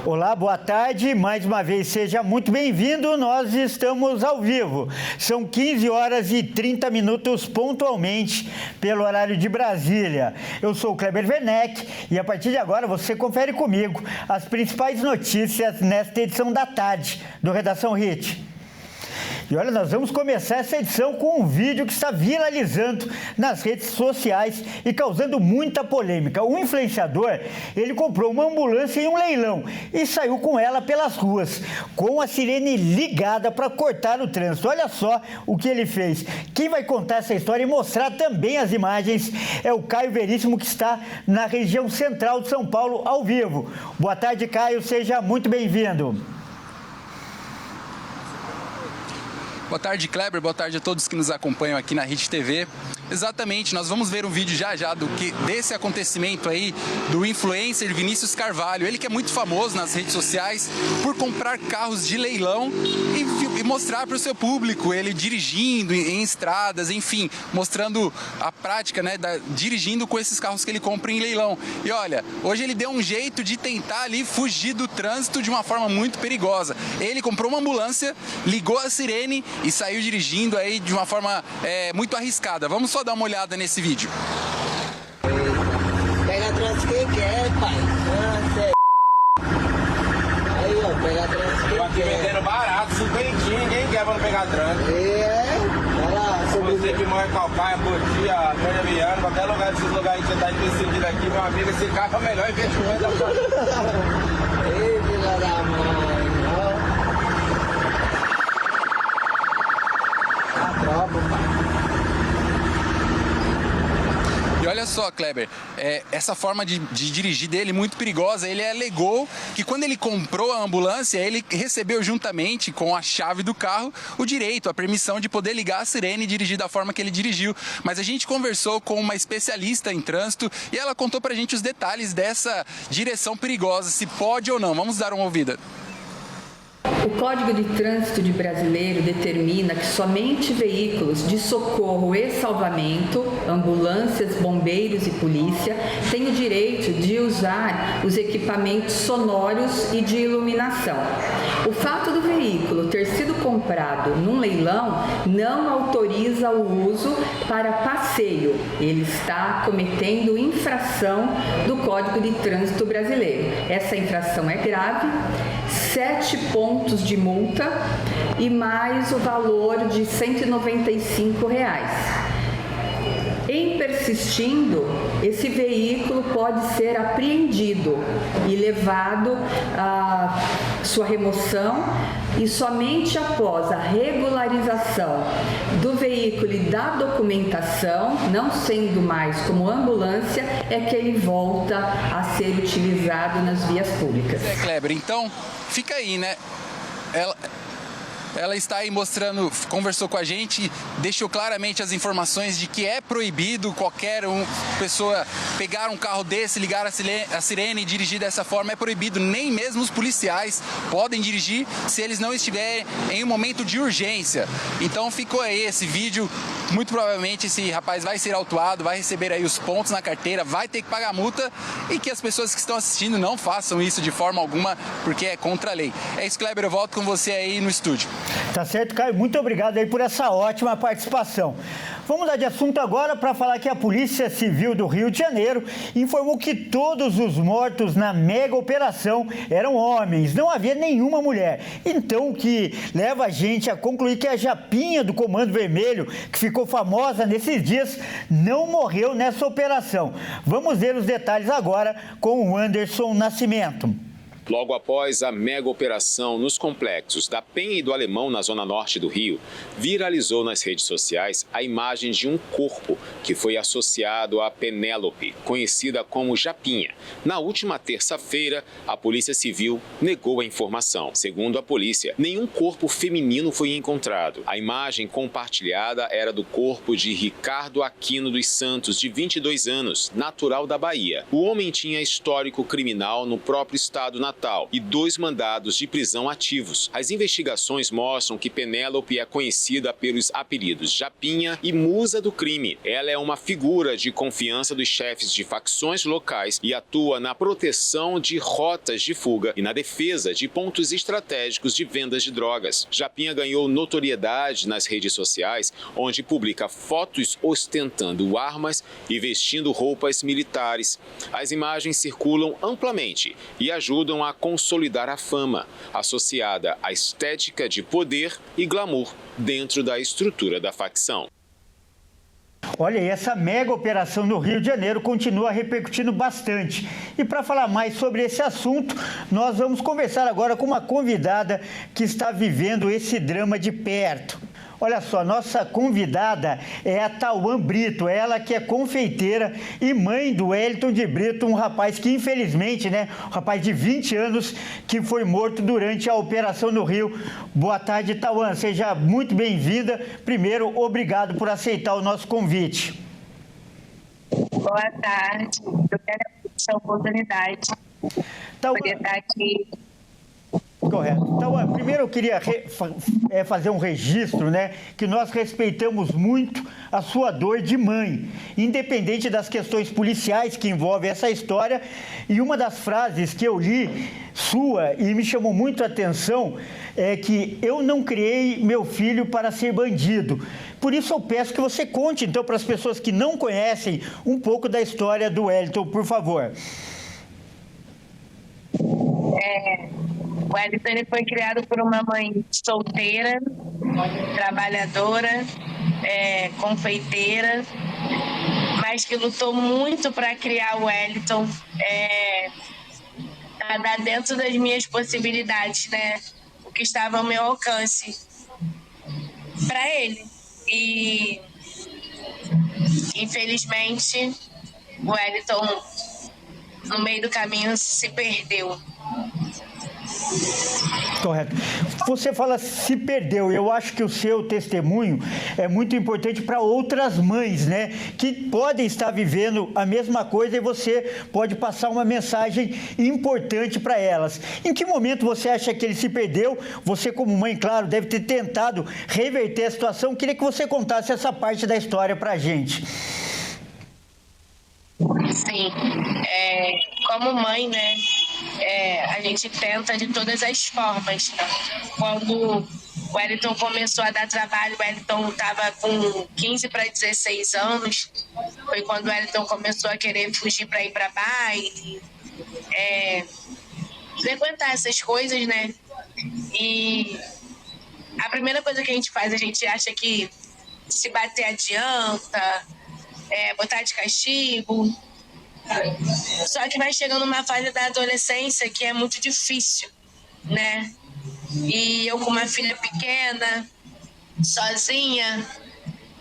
Olá, boa tarde. Mais uma vez, seja muito bem-vindo. Nós estamos ao vivo. São 15 horas e 30 minutos pontualmente pelo horário de Brasília. Eu sou o Kleber Werneck e a partir de agora você confere comigo as principais notícias nesta edição da tarde do Redação Hit. E olha, nós vamos começar essa edição com um vídeo que está viralizando nas redes sociais e causando muita polêmica. O influenciador, ele comprou uma ambulância em um leilão e saiu com ela pelas ruas, com a sirene ligada para cortar o trânsito. Olha só o que ele fez. Quem vai contar essa história e mostrar também as imagens é o Caio Veríssimo, que está na região central de São Paulo, ao vivo. Boa tarde, Caio. Seja muito bem-vindo. Boa tarde, Kleber. Boa tarde a todos que nos acompanham aqui na Hit TV. Exatamente, nós vamos ver um vídeo já desse acontecimento aí do influencer Vinícius Carvalho. Ele que é muito famoso nas redes sociais por comprar carros de leilão e mostrar para o seu público, ele dirigindo em estradas, enfim, mostrando a prática, né, dirigindo com esses carros que ele compra em leilão. E olha, hoje ele deu um jeito de tentar ali fugir do trânsito de uma forma muito perigosa. Ele comprou uma ambulância, ligou a sirene e saiu dirigindo aí de uma forma muito arriscada. Vamos só dar uma olhada nesse vídeo. Pega trânsito quem quer, pai. Aí, ó, pega trânsito quem aqui quer. vendendo barato, subentinho, ninguém quer pra não pegar trânsito. Olha lá, Você que mora em Calcaia, Cotia, Antônia Viana, qualquer lugar desses lugares que você tá decidido aqui, meu amigo, esse carro é o melhor investimento da sua vida. Ei, filha da mãe, ó. A tropa, pai. E olha só, Kleber, essa forma de dirigir dele muito perigosa. Ele alegou que quando ele comprou a ambulância, ele recebeu juntamente com a chave do carro o direito, a permissão de poder ligar a sirene e dirigir da forma que ele dirigiu. Mas a gente conversou com uma especialista em trânsito e ela contou pra gente os detalhes dessa direção perigosa, se pode ou não. Vamos dar uma ouvida. O Código de Trânsito de Brasileiro determina que somente veículos de socorro e salvamento, ambulâncias, bombeiros e polícia, têm o direito de usar os equipamentos sonoros e de iluminação. O fato do veículo ter sido comprado num leilão não autoriza o uso para passeio. Ele está cometendo infração do Código de Trânsito Brasileiro. Essa infração é grave, 7 pontos de multa e mais o valor de R$ 195. Em persistindo, esse veículo pode ser apreendido e levado à sua remoção, e somente após a regularização do veículo e da documentação, não sendo mais como ambulância, é que ele volta a ser utilizado nas vias públicas. Kleber, então fica aí, né? Ela está aí mostrando, conversou com a gente, deixou claramente as informações de que é proibido qualquer pessoa pegar um carro desse, ligar a sirene e dirigir dessa forma. É proibido, nem mesmo os policiais podem dirigir se eles não estiverem em um momento de urgência. Então ficou aí esse vídeo. Muito provavelmente esse rapaz vai ser autuado, vai receber aí os pontos na carteira, vai ter que pagar a multa, e que as pessoas que estão assistindo não façam isso de forma alguma, porque é contra a lei. É isso, Kleber, eu volto com você aí no estúdio. Tá certo, Caio. Muito obrigado aí por essa ótima participação. Vamos mudar de assunto agora para falar que a Polícia Civil do Rio de Janeiro informou que todos os mortos na mega operação eram homens, não havia nenhuma mulher. Então, o que leva a gente a concluir que a Japinha do Comando Vermelho, que ficou famosa nesses dias, não morreu nessa operação. Vamos ver os detalhes agora com o Anderson Nascimento. Logo após a mega operação nos complexos da Penha e do Alemão, na zona norte do Rio, viralizou nas redes sociais a imagem de um corpo que foi associado a Penélope, conhecida como Japinha. Na última terça-feira, a Polícia Civil negou a informação. Segundo a polícia, nenhum corpo feminino foi encontrado. A imagem compartilhada era do corpo de Ricardo Aquino dos Santos, de 22 anos, natural da Bahia. O homem tinha histórico criminal no próprio estado natal Natal e 2 mandados de prisão ativos. As investigações mostram que Penélope é conhecida pelos apelidos Japinha e Musa do Crime. Ela é uma figura de confiança dos chefes de facções locais e atua na proteção de rotas de fuga e na defesa de pontos estratégicos de vendas de drogas. Japinha ganhou notoriedade nas redes sociais, onde publica fotos ostentando armas e vestindo roupas militares. As imagens circulam amplamente e ajudam a consolidar a fama, associada à estética de poder e glamour dentro da estrutura da facção. Olha, e essa mega operação no Rio de Janeiro continua repercutindo bastante. E para falar mais sobre esse assunto, nós vamos conversar agora com uma convidada que está vivendo esse drama de perto. Olha só, nossa convidada é a Tauan Brito, ela que é confeiteira e mãe do Wellington de Brito, um rapaz que infelizmente, um rapaz de 20 anos que foi morto durante a operação no Rio. Boa tarde, Tauan, seja muito bem-vinda. Primeiro, obrigado por aceitar o nosso convite. Boa tarde, eu quero essa oportunidade Tauan, poder estar aqui. Correto. Então, primeiro eu queria fazer um registro, que nós respeitamos muito a sua dor de mãe, independente das questões policiais que envolvem essa história. E uma das frases que eu li sua e me chamou muito a atenção é que eu não criei meu filho para ser bandido. Por isso eu peço que você conte, então, para as pessoas que não conhecem um pouco da história do Wellington, por favor. O Wellington ele foi criado por uma mãe solteira, trabalhadora, confeiteira, mas que lutou muito para criar o Wellington, dar dentro das minhas possibilidades, o que estava ao meu alcance para ele. E, infelizmente, o Wellington, no meio do caminho, se perdeu. Correto. Você fala se perdeu. Eu acho que o seu testemunho é muito importante para outras mães, que podem estar vivendo a mesma coisa e você pode passar uma mensagem importante para elas. Em que momento você acha que ele se perdeu? Você, como mãe, claro, deve ter tentado reverter a situação. Queria que você contasse essa parte da história para a gente. Sim. Como mãe, a gente tenta de todas as formas. Quando o Wellington começou a dar trabalho, o Wellington estava com 15 para 16 anos. Foi quando o Wellington começou a querer fugir para ir para baile, frequentar essas coisas, E a primeira coisa que a gente faz, a gente acha que se bater adianta, botar de castigo. Só que vai chegando uma fase da adolescência que é muito difícil, E eu com uma filha pequena, sozinha,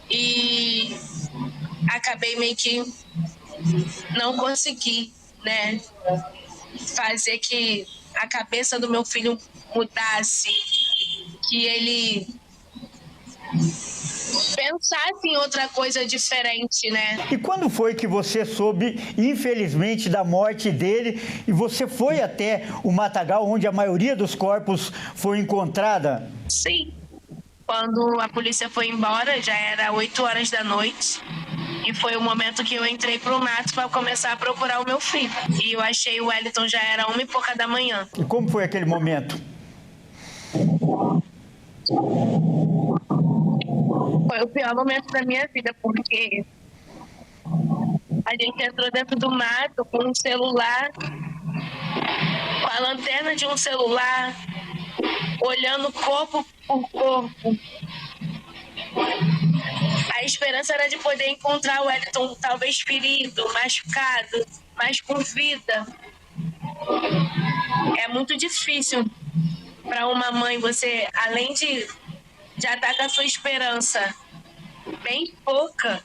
e acabei meio que não consegui, fazer que a cabeça do meu filho mudasse, que ele pensasse em outra coisa diferente, E quando foi que você soube, infelizmente, da morte dele e você foi até o matagal, onde a maioria dos corpos foi encontrada? Sim. Quando a polícia foi embora, já era 8 horas da noite. E foi o momento que eu entrei pro mato para começar a procurar o meu filho. E eu achei o Wellington, já era 1 e pouca da manhã. E como foi aquele momento? Foi o pior momento da minha vida, porque a gente entrou dentro do mato com um celular, com a lanterna de um celular, olhando corpo por corpo. A esperança era de poder encontrar o Wellington, talvez ferido, machucado, mas com vida. É muito difícil para uma mãe, você, além de já estar com a sua esperança bem pouca,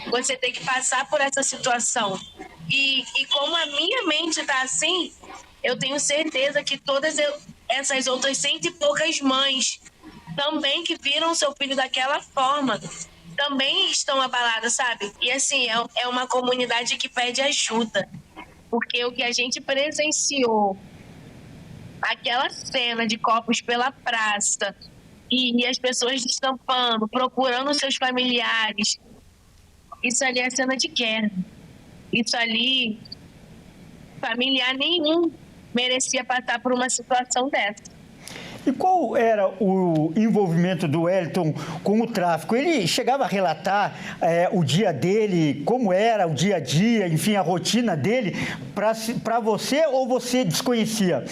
você tem que passar por essa situação. E como a minha mente está assim, eu tenho certeza que todas essas outras 100 e poucas mães também que viram seu filho daquela forma, também estão abaladas, sabe? E assim, é uma comunidade que pede ajuda, porque o que a gente presenciou aquela cena de copos pela praça e as pessoas estampando, procurando seus familiares, isso ali é cena de guerra. Isso ali, familiar nenhum merecia passar por uma situação dessa. E qual era o envolvimento do Wellington com o tráfico? Ele chegava a relatar o dia dele, como era o dia a dia, enfim, a rotina dele, para você, ou você desconhecia?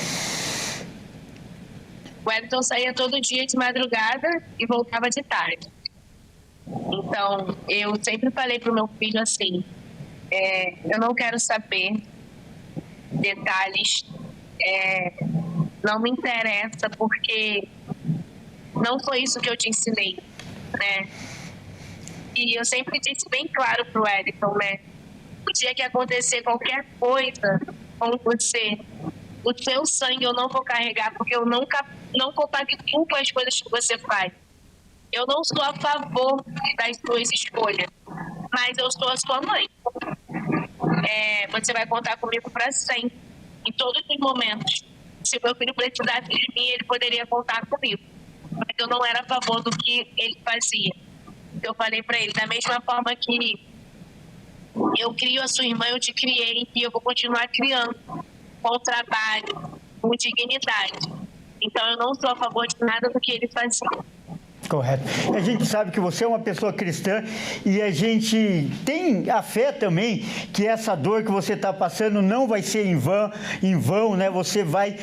O Wellington saía todo dia de madrugada e voltava de tarde. Então, eu sempre falei para o meu filho assim, eu não quero saber detalhes, não me interessa, porque não foi isso que eu te ensinei, né? E eu sempre disse bem claro pro Wellington, né? O dia que acontecer qualquer coisa com você, o seu sangue eu não vou carregar, porque eu não compactuo com as coisas que você faz. Eu não sou a favor das suas escolhas, mas eu sou a sua mãe. Você vai contar comigo para sempre, em todos os momentos. Se meu filho precisasse de mim, ele poderia contar comigo. Mas eu não era a favor do que ele fazia. Eu falei para ele, da mesma forma que eu crio a sua irmã, eu te criei e eu vou continuar criando com trabalho, com dignidade. Então eu não sou a favor de nada do que ele fazia. Correto. A gente sabe que você é uma pessoa cristã e a gente tem a fé também que essa dor que você está passando não vai ser em vão, né? Você vai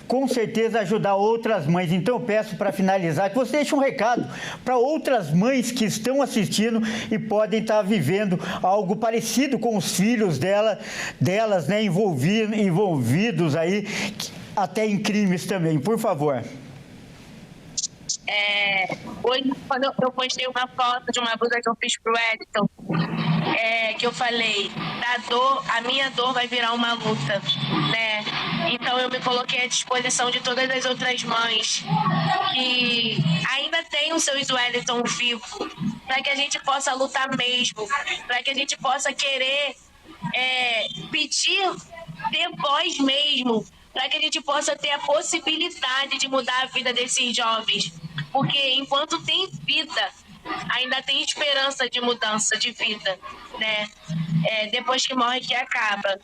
com certeza ajudar outras mães. Então eu peço para finalizar que você deixe um recado para outras mães que estão assistindo e podem estar vivendo algo parecido com os filhos delas, né? Envolvidos aí até em crimes também. Por favor. Hoje, quando eu postei uma foto de uma blusa que eu fiz pro Wellington, que eu falei, a minha dor vai virar uma luta, né? Então eu me coloquei à disposição de todas as outras mães que ainda têm os seus Wellington vivos, para que a gente possa lutar mesmo, para que a gente possa querer pedir, ter voz mesmo, para que a gente possa ter a possibilidade de mudar a vida desses jovens. Porque enquanto tem vida, ainda tem esperança de mudança de vida, né? Depois que morre, que acaba.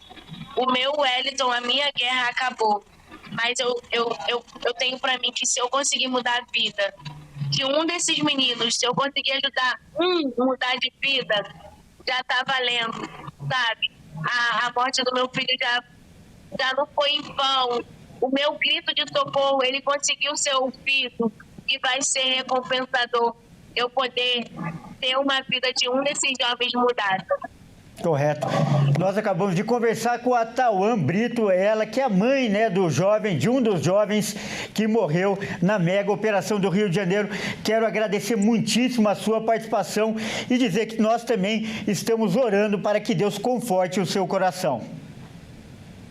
O meu Wellington, a minha guerra acabou. Mas eu tenho para mim que se eu conseguir mudar a vida de um desses meninos, se eu conseguir ajudar a mudar de vida, já tá valendo, sabe? A morte do meu filho já não foi em vão. O meu grito de socorro, ele conseguiu ser ouvido e vai ser recompensador eu poder ter uma vida de um desses jovens mudada. Correto. Nós acabamos de conversar com a Tauan Brito, ela que é a mãe, né, de um dos jovens que morreu na mega operação do Rio de Janeiro. Quero agradecer muitíssimo a sua participação e dizer que nós também estamos orando para que Deus conforte o seu coração.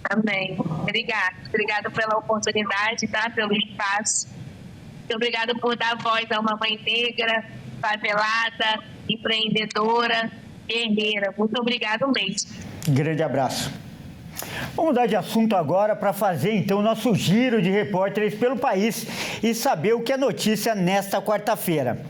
Amém. Obrigada pela oportunidade, tá? Pelo espaço. Muito obrigada por dar voz a uma mãe negra, favelada, empreendedora, guerreira. Muito obrigada mesmo. Grande abraço. Vamos mudar de assunto agora para fazer então o nosso giro de repórteres pelo país e saber o que é notícia nesta quarta-feira.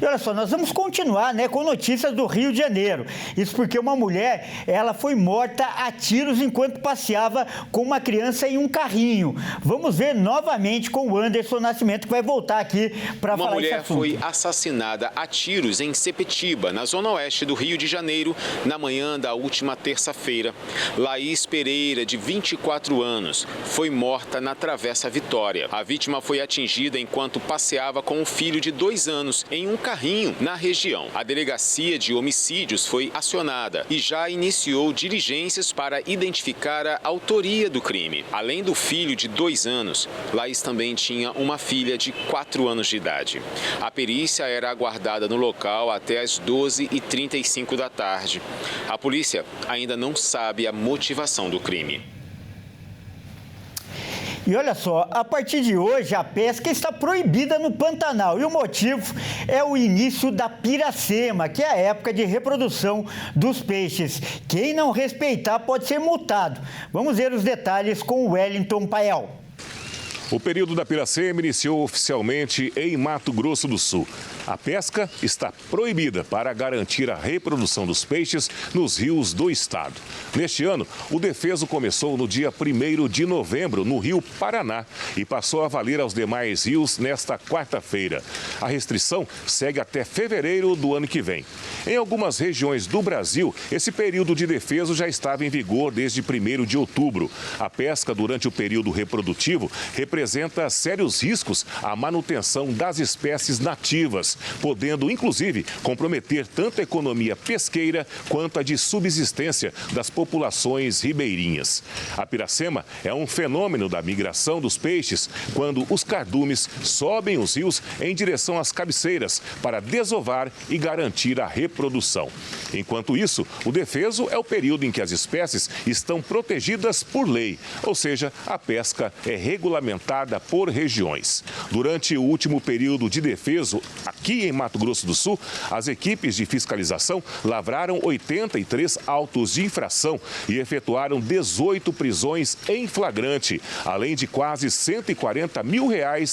E olha só, nós vamos continuar, né, com notícias do Rio de Janeiro. Isso porque uma mulher, ela foi morta a tiros enquanto passeava com uma criança em um carrinho. Vamos ver novamente com o Anderson Nascimento, que vai voltar aqui para falar esse assunto. Uma mulher foi assassinada a tiros em Sepetiba, na zona oeste do Rio de Janeiro, na manhã da última terça-feira. Laís Pereira, de 24 anos, foi morta na Travessa Vitória. A vítima foi atingida enquanto passeava com um filho de 2 anos em um carrinho na região. A delegacia de homicídios foi acionada e já iniciou diligências para identificar a autoria do crime. Além do filho de 2 anos, Laís também tinha uma filha de 4 anos de idade. A perícia era aguardada no local até às 12h35 da tarde. A polícia ainda não sabe a motivação do crime. E olha só, a partir de hoje a pesca está proibida no Pantanal e o motivo é o início da piracema, que é a época de reprodução dos peixes. Quem não respeitar pode ser multado. Vamos ver os detalhes com o Wellington Pael. O período da Piracema iniciou oficialmente em Mato Grosso do Sul. A pesca está proibida para garantir a reprodução dos peixes nos rios do estado. Neste ano, o defeso começou no dia 1º de novembro, no Rio Paraná, e passou a valer aos demais rios nesta quarta-feira. A restrição segue até fevereiro do ano que vem. Em algumas regiões do Brasil, esse período de defeso já estava em vigor desde 1º de outubro. A pesca durante o período reprodutivo representa sérios riscos à manutenção das espécies nativas, podendo, inclusive, comprometer tanto a economia pesqueira quanto a de subsistência das populações ribeirinhas. A piracema é um fenômeno da migração dos peixes, quando os cardumes sobem os rios em direção às cabeceiras para desovar e garantir a reprodução. Enquanto isso, o defeso é o período em que as espécies estão protegidas por lei, ou seja, a pesca é regulamentada por regiões. Durante o último período de defeso, aqui em Mato Grosso do Sul, as equipes de fiscalização lavraram 83 autos de infração e efetuaram 18 prisões em flagrante, além de quase R$140 mil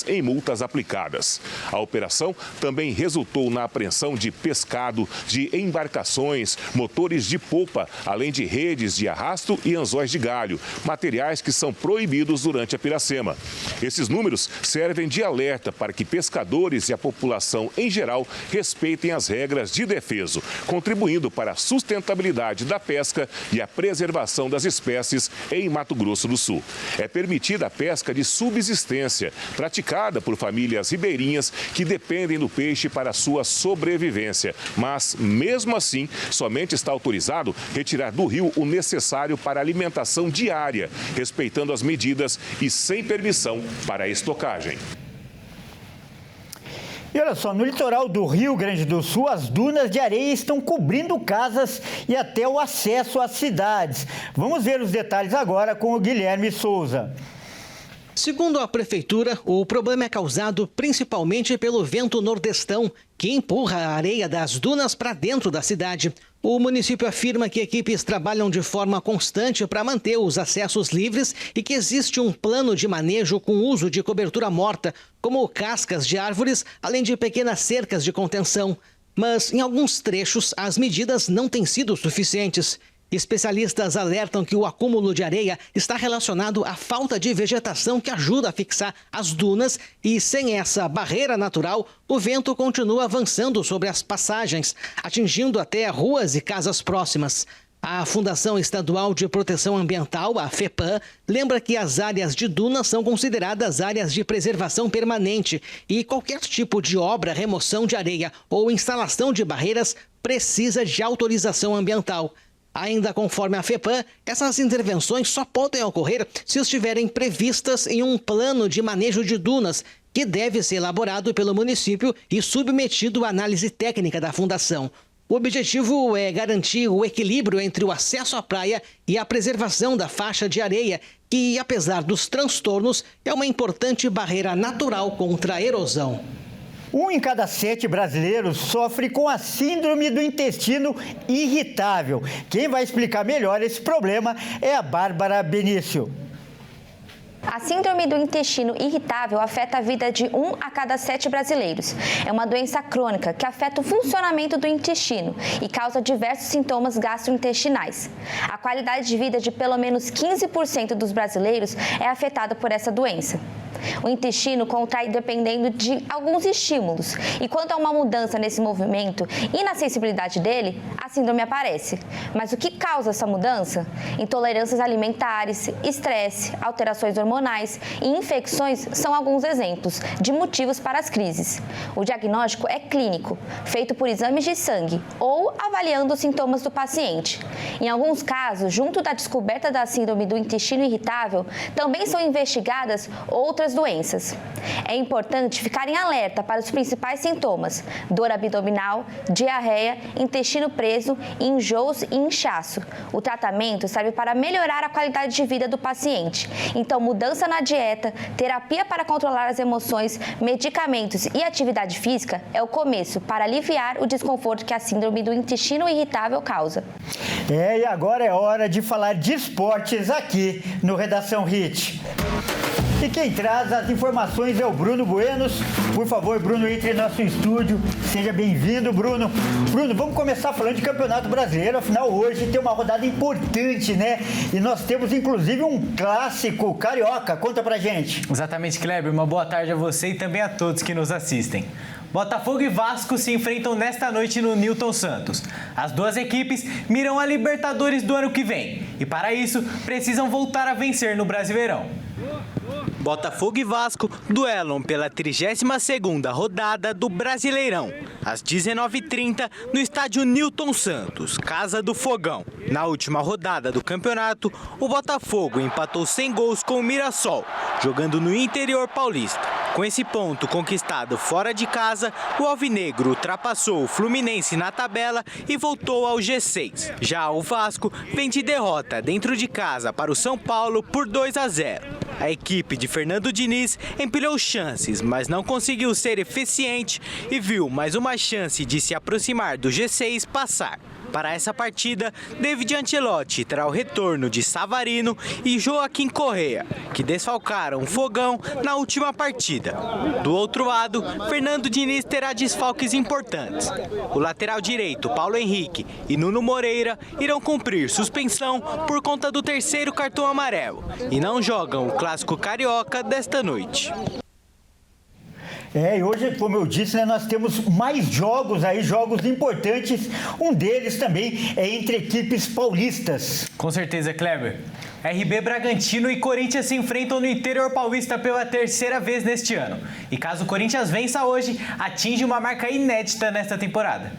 em multas aplicadas. A operação também resultou na apreensão de pescado, de embarcações, motores de polpa, além de redes de arrasto e anzóis de galho, materiais que são proibidos durante a piracema. Esses números servem de alerta para que pescadores e a população em geral respeitem as regras de defeso, contribuindo para a sustentabilidade da pesca e a preservação das espécies em Mato Grosso do Sul. É permitida a pesca de subsistência, praticada por famílias ribeirinhas que dependem do peixe para sua sobrevivência. Mas, mesmo assim, somente está autorizado retirar do rio o necessário para a alimentação diária, respeitando as medidas e sem permissão para a estocagem. E olha só, no litoral do Rio Grande do Sul, as dunas de areia estão cobrindo casas e até o acesso às cidades. Vamos ver os detalhes agora com o Guilherme Souza. Segundo a prefeitura, o problema é causado principalmente pelo vento nordestão, que empurra a areia das dunas para dentro da cidade. O município afirma que equipes trabalham de forma constante para manter os acessos livres e que existe um plano de manejo com uso de cobertura morta, como cascas de árvores, além de pequenas cercas de contenção. Mas, em alguns trechos, as medidas não têm sido suficientes. Especialistas alertam que o acúmulo de areia está relacionado à falta de vegetação que ajuda a fixar as dunas e, sem essa barreira natural, o vento continua avançando sobre as passagens, atingindo até ruas e casas próximas. A Fundação Estadual de Proteção Ambiental, a FEPAM, lembra que as áreas de dunas são consideradas áreas de preservação permanente e qualquer tipo de obra, remoção de areia ou instalação de barreiras precisa de autorização ambiental. Ainda conforme a FEPAM, essas intervenções só podem ocorrer se estiverem previstas em um plano de manejo de dunas, que deve ser elaborado pelo município e submetido à análise técnica da Fundação. O objetivo é garantir o equilíbrio entre o acesso à praia e a preservação da faixa de areia, que, apesar dos transtornos, é uma importante barreira natural contra a erosão. 1 em cada 7 brasileiros sofre com a síndrome do intestino irritável. Quem vai explicar melhor esse problema é a Bárbara Benício. A síndrome do intestino irritável afeta a vida de 1 a cada 7 brasileiros. É uma doença crônica que afeta o funcionamento do intestino e causa diversos sintomas gastrointestinais. A qualidade de vida de pelo menos 15% dos brasileiros é afetada por essa doença. O intestino contrai dependendo de alguns estímulos e quando há uma mudança nesse movimento e na sensibilidade dele, a síndrome aparece. Mas o que causa essa mudança? Intolerâncias alimentares, estresse, alterações hormonais e infecções são alguns exemplos de motivos para as crises. O diagnóstico é clínico, feito por exames de sangue ou avaliando os sintomas do paciente. Em alguns casos, junto da descoberta da síndrome do intestino irritável, também são investigadas outras doenças. É importante ficar em alerta para os principais sintomas: dor abdominal, diarreia, intestino preso, enjoos e inchaço. O tratamento serve para melhorar a qualidade de vida do paciente. Então, mudança na dieta, terapia para controlar as emoções, medicamentos e atividade física é o começo para aliviar o desconforto que a síndrome do intestino irritável causa. E agora é hora de falar de esportes aqui no Redação Hit. E quem traz as informações é o Bruno Buenos. Por favor, Bruno, entre em nosso estúdio. Seja bem-vindo, Bruno. Bruno, vamos começar falando de Campeonato Brasileiro. Afinal, hoje tem uma rodada importante, né? E nós temos, inclusive, um clássico carioca. Conta pra gente. Exatamente, Kleber. Uma boa tarde a você e também a todos que nos assistem. Botafogo e Vasco se enfrentam nesta noite no Newton Santos. As duas equipes miram a Libertadores do ano que vem e, para isso, precisam voltar a vencer no Brasileirão. Botafogo e Vasco duelam pela 32ª rodada do Brasileirão, às 19h30, no estádio Newton Santos, Casa do Fogão. Na última rodada do campeonato, o Botafogo empatou sem gols com o Mirassol, jogando no interior paulista. Com esse ponto conquistado fora de casa, o alvinegro ultrapassou o Fluminense na tabela e voltou ao G6. Já o Vasco vem de derrota dentro de casa para o São Paulo por 2-0. A equipe de Fernando Diniz empilhou chances, mas não conseguiu ser eficiente e viu mais uma chance de se aproximar do G6 passar. Para essa partida, David Ancelotti terá o retorno de Savarino e Joaquim Correa, que desfalcaram o Fogão na última partida. Do outro lado, Fernando Diniz terá desfalques importantes. O lateral direito, Paulo Henrique, e Nuno Moreira irão cumprir suspensão por conta do terceiro cartão amarelo e não jogam o clássico carioca desta noite. E hoje, como eu disse, né, nós temos mais jogos aí, jogos importantes. Um deles também é entre equipes paulistas. Com certeza, Kleber. RB Bragantino e Corinthians se enfrentam no interior paulista pela terceira vez neste ano. E caso o Corinthians vença hoje, atinge uma marca inédita nesta temporada.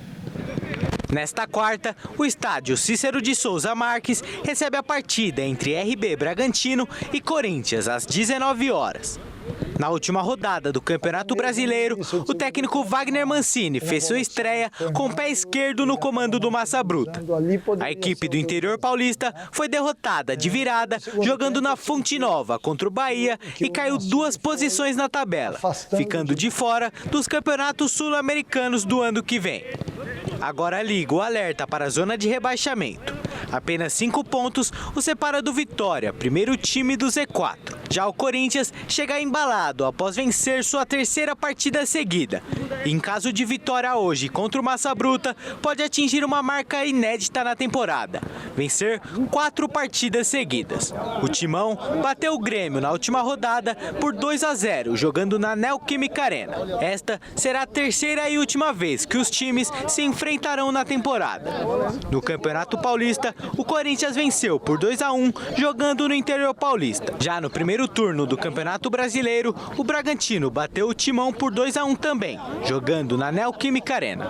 Nesta quarta, o estádio Cícero de Souza Marques recebe a partida entre RB Bragantino e Corinthians às 19 horas. Na última rodada do Campeonato Brasileiro, o técnico Wagner Mancini fez sua estreia com o pé esquerdo no comando do Massa Bruta. A equipe do interior paulista foi derrotada de virada, jogando na Fonte Nova contra o Bahia e caiu 2 posições na tabela, ficando de fora dos campeonatos sul-americanos do ano que vem. Agora liga o alerta para a zona de rebaixamento. Apenas 5 pontos o separa do Vitória, primeiro time do Z4. Já o Corinthians chega embalado após vencer sua terceira partida seguida. E em caso de vitória hoje contra o Massa Bruta, pode atingir uma marca inédita na temporada: vencer 4 partidas seguidas. O Timão bateu o Grêmio na última rodada por 2-0, jogando na Neoquímica Arena. Esta será a terceira e última vez que os times se enfrentarão na temporada. No Campeonato Paulista, o Corinthians venceu por 2-1, jogando no interior paulista. Já no primeiro turno do Campeonato Brasileiro, o Bragantino bateu o Timão por 2-1 também, jogando na Neoquímica Arena.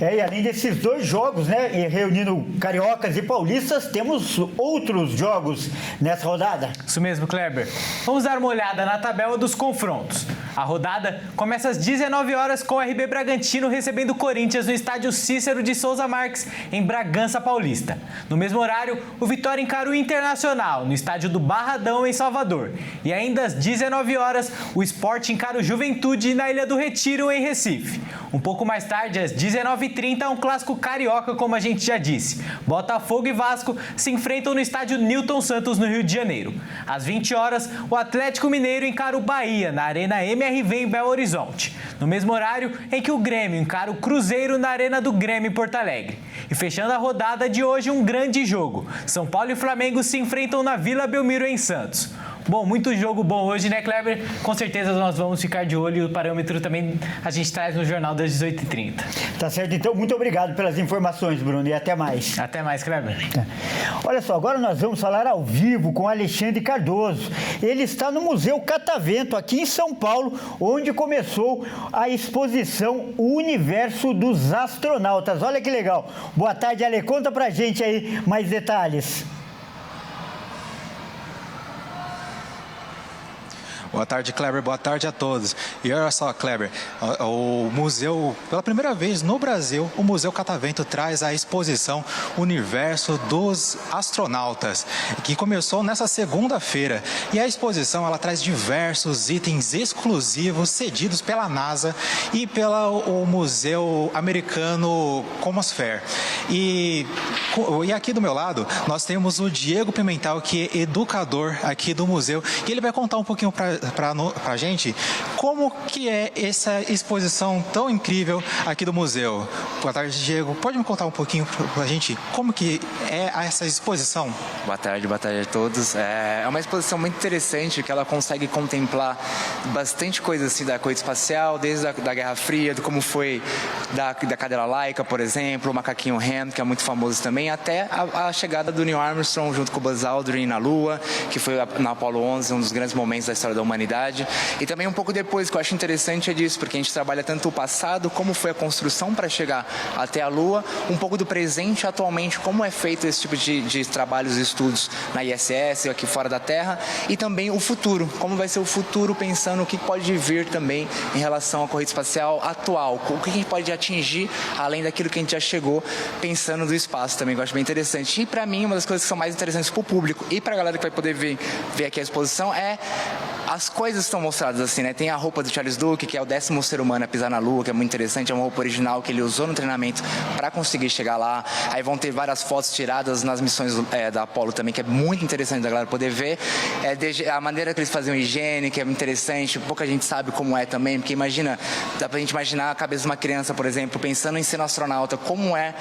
E além desses 2 jogos, né, reunindo cariocas e paulistas, temos outros jogos nessa rodada. Isso mesmo, Kleber. Vamos dar uma olhada na tabela dos confrontos. A rodada começa às 19 horas com o RB Bragantino recebendo o Corinthians no estádio Cícero de Souza Marques, em Bragança Paulista. No mesmo horário, o Vitória encara o Internacional, no estádio do Barradão, em Salvador. E ainda às 19 horas, o Sport encara o Juventude na Ilha do Retiro, em Recife. Um pouco mais tarde, às 19h30, um clássico carioca, como a gente já disse. Botafogo e Vasco se enfrentam no estádio Newton Santos, no Rio de Janeiro. Às 20 horas, o Atlético Mineiro encara o Bahia, na Arena MRV, em Belo Horizonte. No mesmo horário em que o Grêmio encara o Cruzeiro na Arena do Grêmio, em Porto Alegre. E fechando a rodada de hoje, um grande jogo. São Paulo e Flamengo se enfrentam na Vila Belmiro, em Santos. Bom, muito jogo bom hoje, né, Kleber? Com certeza nós vamos ficar de olho e o parâmetro também a gente traz no jornal das 18h30. Tá certo, então muito obrigado pelas informações, Bruno, e até mais. Até mais, Kleber. Olha só, agora nós vamos falar ao vivo com Alexandre Cardoso. Ele está no Museu Catavento, aqui em São Paulo, onde começou a exposição O Universo dos Astronautas. Olha que legal. Boa tarde, Ale. Conta pra gente aí mais detalhes. Boa tarde, Kleber. Boa tarde a todos. E olha só, Kleber, o museu, pela primeira vez no Brasil, o Museu Catavento traz a exposição Universo dos Astronautas, que começou nessa segunda-feira. E a exposição, ela traz diversos itens exclusivos cedidos pela NASA e pelo Museu Americano Cosmos. E aqui do meu lado, nós temos o Diego Pimentel, que é educador aqui do museu, e ele vai contar um pouquinho pra gente como que é essa exposição tão incrível aqui do museu. Boa tarde, Diego. Pode me contar um pouquinho pra gente como que é essa exposição? Boa tarde a todos. É uma exposição muito interessante, que ela consegue contemplar bastante coisa assim da corrida espacial, desde da Guerra Fria, de como foi da cadeira laica, por exemplo, o macaquinho Han, que é muito famoso também, até a chegada do Neil Armstrong junto com o Buzz Aldrin na Lua, que foi na Apollo 11, um dos grandes momentos da história da humanidade. E também um pouco depois, que eu acho interessante é disso, porque a gente trabalha tanto o passado, como foi a construção para chegar até a Lua, um pouco do presente atualmente, como é feito esse tipo de trabalhos e estudos na ISS, aqui fora da Terra, e também o futuro, como vai ser o futuro, pensando o que pode vir também em relação à corrida espacial atual, o que a gente pode atingir, além daquilo que a gente já chegou, pensando do espaço também, que eu acho bem interessante. E para mim, uma das coisas que são mais interessantes para o público e para a galera que vai poder ver aqui a exposição é as coisas estão mostradas assim, né? Tem a roupa do Charles Duke, que é o 10º ser humano a pisar na Lua, que é muito interessante, é uma roupa original que ele usou no treinamento para conseguir chegar lá. Aí vão ter várias fotos tiradas nas missões da Apollo também, que é muito interessante da galera poder ver. A maneira que eles faziam higiene, que é muito interessante, pouca gente sabe como é também, porque imagina, dá pra gente imaginar a cabeça de uma criança, por exemplo, pensando em ser um astronauta, como é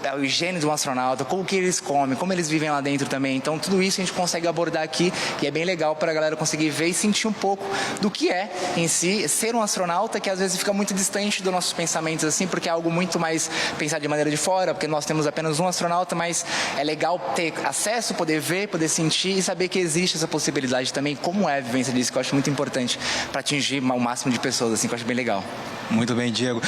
a higiene de um astronauta, como que eles comem, como eles vivem lá dentro também. Então tudo isso a gente consegue abordar aqui e é bem legal para a galera conseguir ver e sentir um pouco do que é em si ser um astronauta, que às vezes fica muito distante dos nossos pensamentos assim, porque é algo muito mais pensado de maneira de fora, porque nós temos apenas um astronauta, mas é legal ter acesso, poder ver, poder sentir e saber que existe essa possibilidade também, como é a vivência disso, que eu acho muito importante para atingir o máximo de pessoas, assim, que eu acho bem legal. Muito bem, Diego.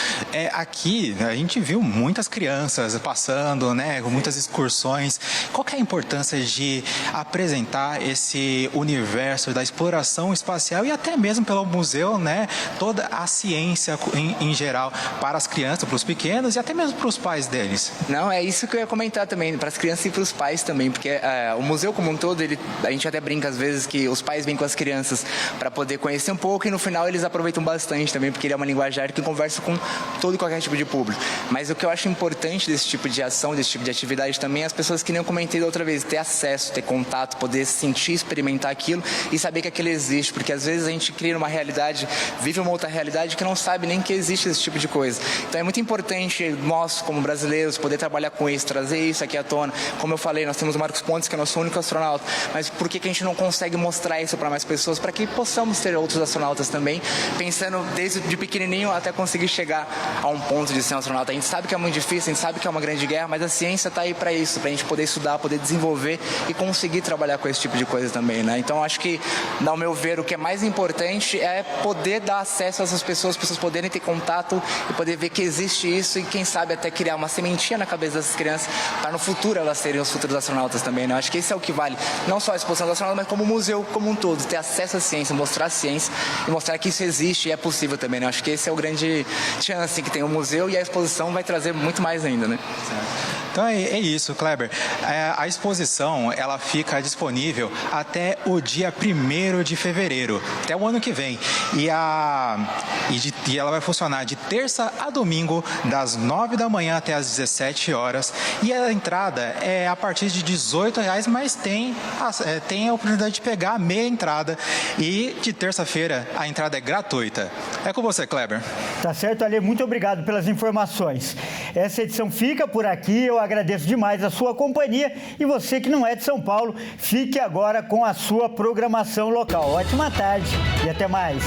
Aqui a gente viu muitas crianças passando, né, com muitas excursões. Qual que é a importância de apresentar esse universo da exploração espacial e até mesmo pelo museu, né, toda a ciência em geral para as crianças, para os pequenos e até mesmo para os pais deles? Não, é isso que eu ia comentar também, para as crianças e para os pais também, porque o museu como um todo, a gente até brinca às vezes que os pais vêm com as crianças para poder conhecer um pouco e no final eles aproveitam bastante também, porque ele é uma linguajar que conversa com todo e qualquer tipo de público. Mas o que eu acho importante desse tipo de ação, desse tipo de atividade também, é as pessoas que nem eu comentei da outra vez, ter acesso, ter contato, poder sentir, experimentar aquilo e saber que aquilo existe, porque às vezes a gente cria uma realidade, vive uma outra realidade que não sabe nem que existe esse tipo de coisa. Então é muito importante nós, como brasileiros, poder trabalhar com isso, trazer isso aqui à tona. Como eu falei, nós temos o Marcos Pontes, que é nosso único astronauta, mas por que a gente não consegue mostrar isso para mais pessoas, para que possamos ter outros astronautas também, pensando desde de pequenininho até conseguir chegar a um ponto de ser um astronauta. A gente sabe que é muito difícil, a gente sabe que é uma grande guerra, mas a ciência está aí para isso, para a gente poder estudar, poder desenvolver e conseguir trabalhar com esse tipo de coisa também, né? Então acho que, ao meu ver, o que é mais importante é poder dar acesso a essas pessoas poderem ter contato e poder ver que existe isso e quem sabe até criar uma sementinha na cabeça dessas crianças para no futuro elas serem os futuros astronautas também, né? Acho que esse é o que vale, não só a exposição do astronauta, mas como o museu como um todo, ter acesso à ciência, mostrar a ciência e mostrar que isso existe e é possível também, né? Acho que esse é o grande chance que tem o museu e a exposição vai trazer muito mais ainda, né? Então é isso, Kleber. A exposição, ela fica disponível até o dia 1º de fevereiro, até o ano que vem. E ela vai funcionar de terça a domingo, das 9 da manhã até as 17 horas. E a entrada é a partir de R$18, mas tem a oportunidade de pegar a meia entrada. E de terça-feira a entrada é gratuita. É com você, Kleber. Tá certo, Ale. Muito obrigado pelas informações. Essa edição fica por aqui. Eu agradeço demais a sua companhia. E você que não é de São Paulo, fique agora com a sua programação local. Ótima tarde e até mais.